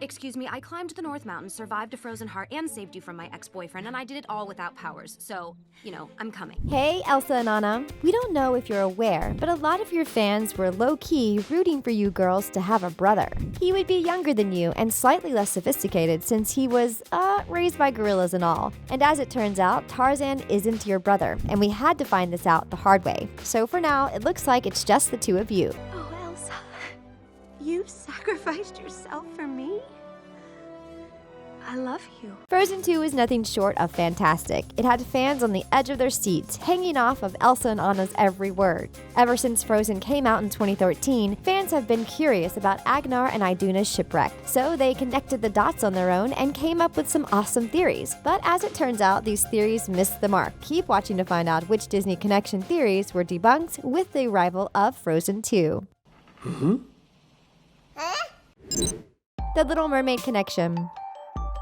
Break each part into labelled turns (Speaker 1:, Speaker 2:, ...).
Speaker 1: Excuse me, I climbed the North Mountain, survived a frozen heart, and saved you from my ex-boyfriend, and I did it all without powers. So, I'm coming.
Speaker 2: Hey, Elsa and Anna. We don't know if you're aware, but a lot of your fans were low-key rooting for you girls to have a brother. He would be younger than you and slightly less sophisticated since he was, raised by gorillas and all. And as it turns out, Tarzan isn't your brother, and we had to find this out the hard way. So for now, it looks like it's just the two of you.
Speaker 3: Oh, Elsa, you sacrificed yourself for me? I love you.
Speaker 2: Frozen 2 is nothing short of fantastic. It had fans on the edge of their seats, hanging off of Elsa and Anna's every word. Ever since Frozen came out in 2013, fans have been curious about Agnar and Iduna's shipwreck, so they connected the dots on their own and came up with some awesome theories. But as it turns out, these theories missed the mark. Keep watching to find out which Disney connection theories were debunked with the arrival of Frozen 2. The Little Mermaid connection.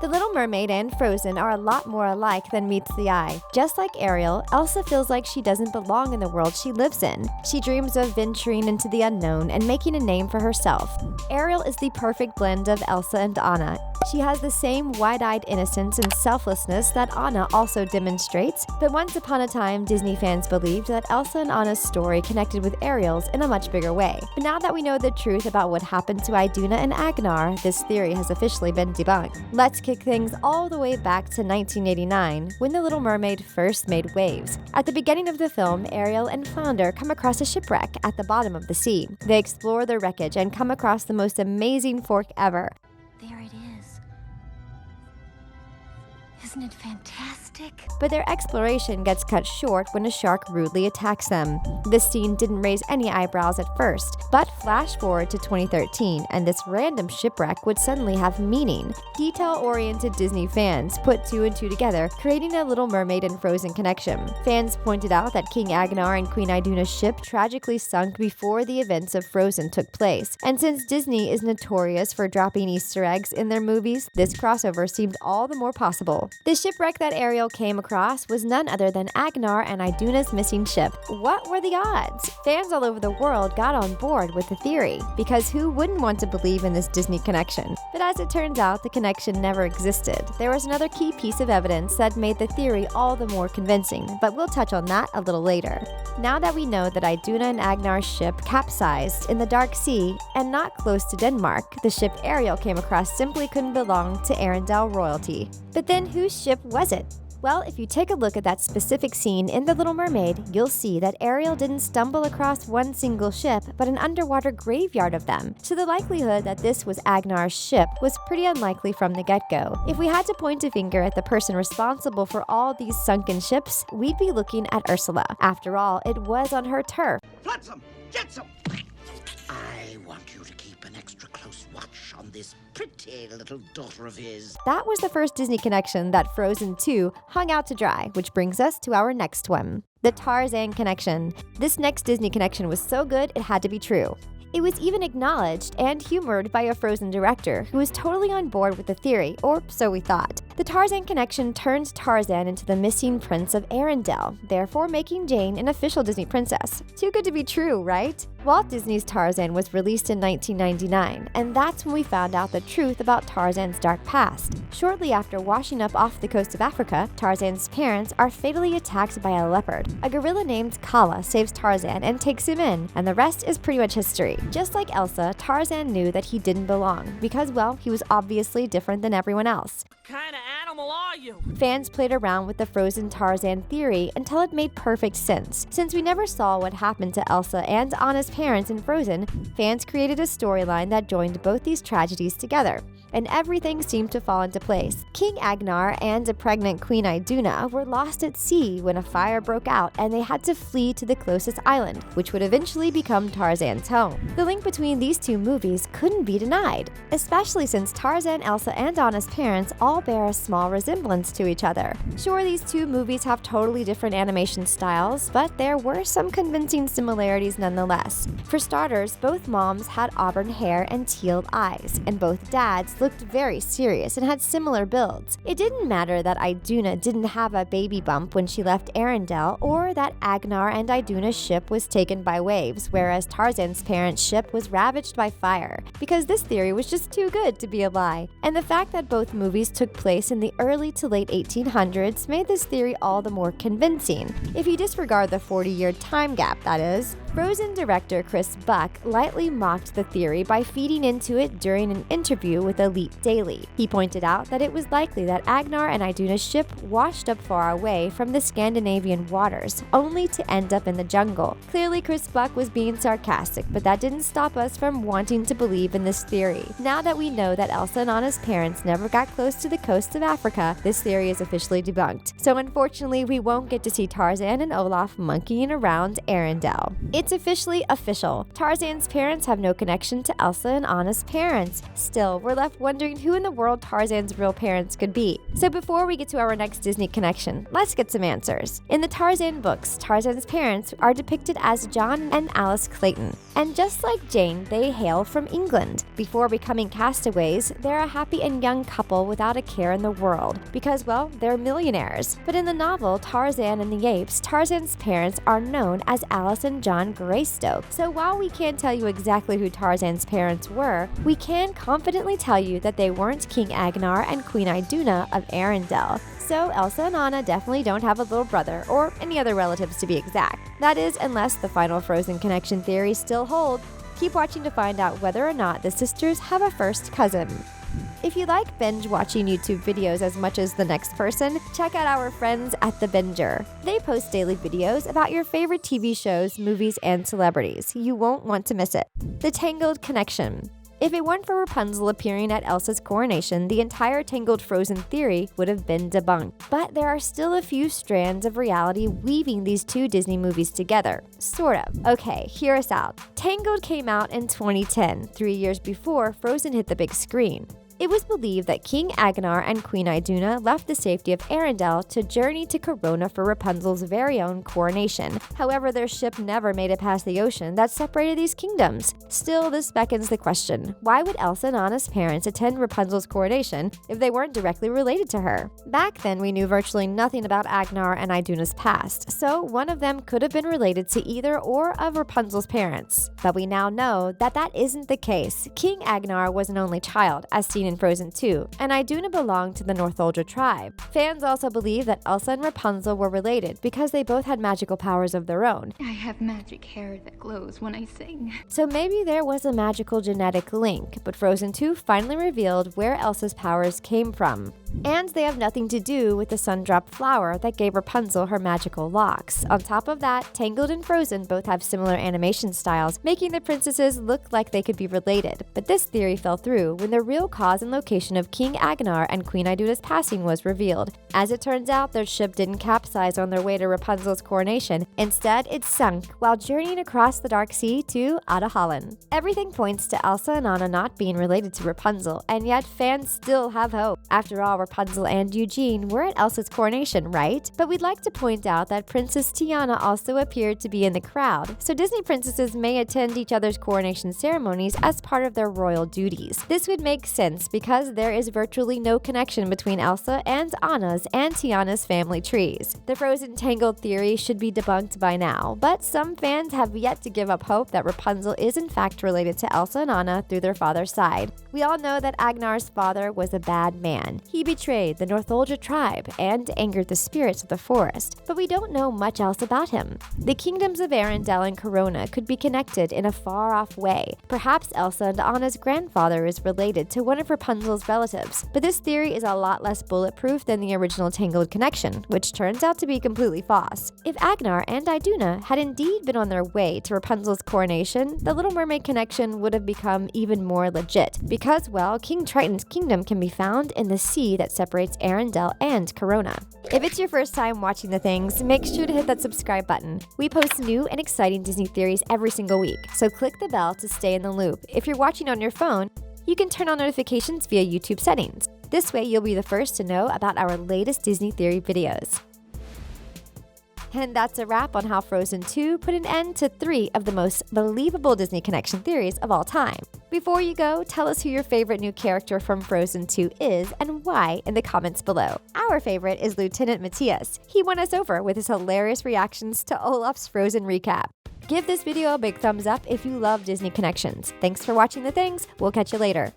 Speaker 2: The Little Mermaid and Frozen are a lot more alike than meets the eye. Just like Ariel, Elsa feels like she doesn't belong in the world she lives in. She dreams of venturing into the unknown and making a name for herself. Ariel is the perfect blend of Elsa and Anna. She has the same wide-eyed innocence and selflessness that Anna also demonstrates, but once upon a time, Disney fans believed that Elsa and Anna's story connected with Ariel's in a much bigger way. But now that we know the truth about what happened to Iduna and Agnar, this theory has officially been debunked. Let's kick things all the way back to 1989, when The Little Mermaid first made waves. At the beginning of the film, Ariel and Flounder come across a shipwreck at the bottom of the sea. They explore the wreckage and come across the most amazing fork ever.
Speaker 3: There it is. Isn't it fantastic?
Speaker 2: But their exploration gets cut short when a shark rudely attacks them. This scene didn't raise any eyebrows at first, but flash forward to 2013 and this random shipwreck would suddenly have meaning. Detail-oriented Disney fans put two and two together, creating a Little Mermaid and Frozen connection. Fans pointed out that King Agnar and Queen Iduna's ship tragically sunk before the events of Frozen took place. And since Disney is notorious for dropping Easter eggs in their movies, this crossover seemed all the more possible. The shipwreck that Ariel came across was none other than Agnar and Iduna's missing ship. What were the odds? Fans all over the world got on board with the theory, because who wouldn't want to believe in this Disney connection? But as it turns out, the connection never existed. There was another key piece of evidence that made the theory all the more convincing, but we'll touch on that a little later. Now that we know that Iduna and Agnar's ship capsized in the Dark Sea and not close to Denmark, the ship Ariel came across simply couldn't belong to Arendelle royalty. But then whose ship was it? Well, if you take a look at that specific scene in The Little Mermaid, you'll see that Ariel didn't stumble across one single ship, but an underwater graveyard of them. So the likelihood that this was Agnar's ship was pretty unlikely from the get-go. If we had to point a finger at the person responsible for all these sunken ships, we'd be looking at Ursula. After all, it was on her turf.
Speaker 4: Flotsam, jetsam! I want you to keep an extra close watch on this pretty little daughter of his.
Speaker 2: That was the first Disney connection that Frozen 2 hung out to dry, which brings us to our next one. The Tarzan connection. This next Disney connection was so good, it had to be true. It was even acknowledged and humored by a Frozen director who was totally on board with the theory, or so we thought. The Tarzan connection turned Tarzan into the missing prince of Arendelle, therefore making Jane an official Disney princess. Too good to be true, right? Walt Disney's Tarzan was released in 1999, and that's when we found out the truth about Tarzan's dark past. Shortly after washing up off the coast of Africa, Tarzan's parents are fatally attacked by a leopard. A gorilla named Kala saves Tarzan and takes him in, and the rest is pretty much history. Just like Elsa, Tarzan knew that he didn't belong, because, well, he was obviously different than everyone else.
Speaker 5: What kind of animal are you?
Speaker 2: Fans played around with the frozen Tarzan theory until it made perfect sense. Since we never saw what happened to Elsa and Anna's parents in Frozen, fans created a storyline that joined both these tragedies together. And everything seemed to fall into place. King Agnar and a pregnant Queen Iduna were lost at sea when a fire broke out and they had to flee to the closest island, which would eventually become Tarzan's home. The link between these two movies couldn't be denied, especially since Tarzan, Elsa, and Anna's parents all bear a small resemblance to each other. Sure, these two movies have totally different animation styles, but there were some convincing similarities nonetheless. For starters, both moms had auburn hair and teal eyes, and both dads looked very serious and had similar builds. It didn't matter that Iduna didn't have a baby bump when she left Arendelle, or that Agnar and Iduna's ship was taken by waves, whereas Tarzan's parents' ship was ravaged by fire, because this theory was just too good to be a lie. And the fact that both movies took place in the early to late 1800s made this theory all the more convincing, if you disregard the 40-year time gap, that is. Frozen director Chris Buck lightly mocked the theory by feeding into it during an interview with Elite Daily. He pointed out that it was likely that Agnar and Iduna's ship washed up far away from the Scandinavian waters, only to end up in the jungle. Clearly, Chris Buck was being sarcastic, but that didn't stop us from wanting to believe in this theory. Now that we know that Elsa and Anna's parents never got close to the coast of Africa, this theory is officially debunked. So unfortunately, we won't get to see Tarzan and Olaf monkeying around Arendelle. It's officially official. Tarzan's parents have no connection to Elsa and Anna's parents. Still, we're left wondering who in the world Tarzan's real parents could be. So before we get to our next Disney connection, let's get some answers. In the Tarzan books, Tarzan's parents are depicted as John and Alice Clayton. And just like Jane, they hail from England. Before becoming castaways, they're a happy and young couple without a care in the world, because, well, they're millionaires. But in the novel Tarzan and the Apes, Tarzan's parents are known as Alice and John Greystoke. So while we can't tell you exactly who Tarzan's parents were, we can confidently tell you that they weren't King Agnar and Queen Iduna of Arendelle. So Elsa and Anna definitely don't have a little brother, or any other relatives to be exact. That is, unless the final Frozen connection theories still hold. Keep watching to find out whether or not the sisters have a first cousin. If you like binge watching YouTube videos as much as the next person, check out our friends at The Binger. They post daily videos about your favorite TV shows, movies, and celebrities. You won't want to miss it. The Tangled connection. If it weren't for Rapunzel appearing at Elsa's coronation, the entire Tangled Frozen theory would have been debunked. But there are still a few strands of reality weaving these two Disney movies together. Sort of. Okay, hear us out. Tangled came out in 2010, 3 years before Frozen hit the big screen. It was believed that King Agnar and Queen Iduna left the safety of Arendelle to journey to Corona for Rapunzel's very own coronation. However, their ship never made it past the ocean that separated these kingdoms. Still, this beckons the question, why would Elsa and Anna's parents attend Rapunzel's coronation if they weren't directly related to her? Back then, we knew virtually nothing about Agnar and Iduna's past, so one of them could have been related to either or of Rapunzel's parents. But we now know that that isn't the case. King Agnar was an only child, as seen in Frozen 2, and Iduna belonged to the Northuldra tribe. Fans also believe that Elsa and Rapunzel were related because they both had magical powers of their own.
Speaker 3: I have magic hair that glows when I sing.
Speaker 2: So maybe there was a magical genetic link, but Frozen 2 finally revealed where Elsa's powers came from. And they have nothing to do with the sundrop flower that gave Rapunzel her magical locks. On top of that, Tangled and Frozen both have similar animation styles, making the princesses look like they could be related. But this theory fell through when the real cause and location of King Agnar and Queen Iduna's passing was revealed. As it turns out, their ship didn't capsize on their way to Rapunzel's coronation. Instead, it sunk while journeying across the Dark Sea to Holland. Everything points to Elsa and Anna not being related to Rapunzel, and yet fans still have hope. After all, Rapunzel and Eugene were at Elsa's coronation, right? But we'd like to point out that Princess Tiana also appeared to be in the crowd, so Disney princesses may attend each other's coronation ceremonies as part of their royal duties. This would make sense because there is virtually no connection between Elsa and Anna's and Tiana's family trees. The Frozen Tangled theory should be debunked by now, but some fans have yet to give up hope that Rapunzel is in fact related to Elsa and Anna through their father's side. We all know that Agnar's father was a bad man. He betrayed the Northuldra tribe and angered the spirits of the forest, but we don't know much else about him. The kingdoms of Arendelle and Corona could be connected in a far-off way. Perhaps Elsa and Anna's grandfather is related to one of Rapunzel's relatives, but this theory is a lot less bulletproof than the original Tangled connection, which turns out to be completely false. If Agnar and Iduna had indeed been on their way to Rapunzel's coronation, the Little Mermaid connection would have become even more legit, because, well, King Triton's kingdom can be found in the sea that separates Arendelle and Corona. If it's your first time watching The Things, make sure to hit that subscribe button. We post new and exciting Disney theories every single week, so click the bell to stay in the loop. If you're watching on your phone, you can turn on notifications via YouTube settings. This way, you'll be the first to know about our latest Disney theory videos. And that's a wrap on how Frozen 2 put an end to 3 of the most believable Disney connection theories of all time. Before you go, tell us who your favorite new character from Frozen 2 is and why in the comments below. Our favorite is Lieutenant Matthias. He won us over with his hilarious reactions to Olaf's Frozen recap. Give this video a big thumbs up if you love Disney connections. Thanks for watching The Things. We'll catch you later.